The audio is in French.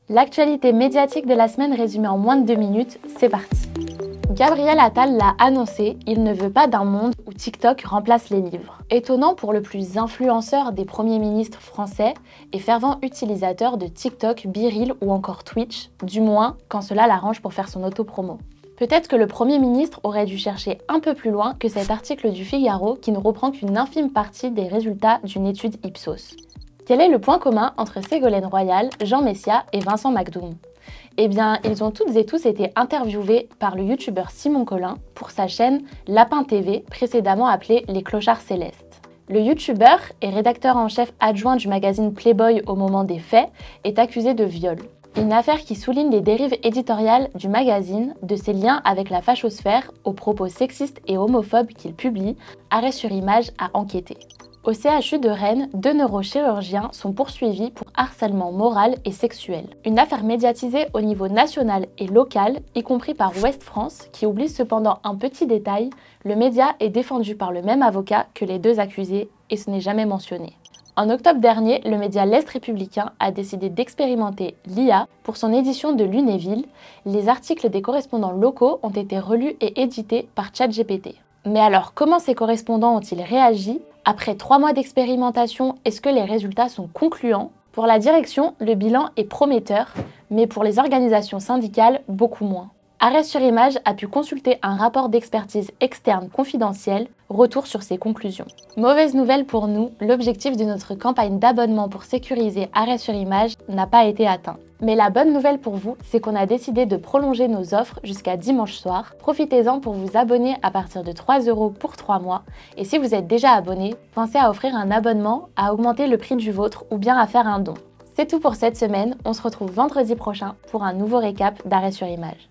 L'actualité médiatique de la semaine résumée en moins de 2 minutes, c'est parti. Gabriel Attal l'a annoncé, il ne veut pas d'un monde où TikTok remplace les livres. Étonnant pour le plus influenceur des premiers ministres français et fervent utilisateur de TikTok, BeReal ou encore Twitch, du moins quand cela l'arrange pour faire son autopromo. Peut-être que le Premier ministre aurait dû chercher un peu plus loin que cet article du Figaro qui ne reprend qu'une infime partie des résultats d'une étude Ipsos. Quel est le point commun entre Ségolène Royal, Jean Messia et Vincent McDoom? Eh bien, ils ont toutes et tous été interviewés par le youtubeur Simon Collin pour sa chaîne Lapin TV, précédemment appelée Les Clochards Célestes. Le youtubeur et rédacteur en chef adjoint du magazine Playboy au moment des faits est accusé de viol. Une affaire qui souligne les dérives éditoriales du magazine, de ses liens avec la fachosphère, aux propos sexistes et homophobes qu'il publie, Arrêt sur Image a enquêté. Au CHU de Rennes, 2 neurochirurgiens sont poursuivis pour harcèlement moral et sexuel. Une affaire médiatisée au niveau national et local, y compris par Ouest France, qui oublie cependant un petit détail, le média est défendu par le même avocat que les 2 accusés et ce n'est jamais mentionné. En octobre dernier, le média L'Est républicain a décidé d'expérimenter l'IA pour son édition de Lunéville. Les articles des correspondants locaux ont été relus et édités par ChatGPT. Mais alors, comment ces correspondants ont-ils réagi? Après 3 mois d'expérimentation, est-ce que les résultats sont concluants? Pour la direction, le bilan est prometteur, mais pour les organisations syndicales, beaucoup moins. Arrêt sur Image a pu consulter un rapport d'expertise externe confidentiel, retour sur ses conclusions. Mauvaise nouvelle pour nous, l'objectif de notre campagne d'abonnement pour sécuriser Arrêt sur Image n'a pas été atteint. Mais la bonne nouvelle pour vous, c'est qu'on a décidé de prolonger nos offres jusqu'à dimanche soir. Profitez-en pour vous abonner à partir de 3 € pour 3 mois. Et si vous êtes déjà abonné, pensez à offrir un abonnement, à augmenter le prix du vôtre ou bien à faire un don. C'est tout pour cette semaine, on se retrouve vendredi prochain pour un nouveau récap d'Arrêt sur Image.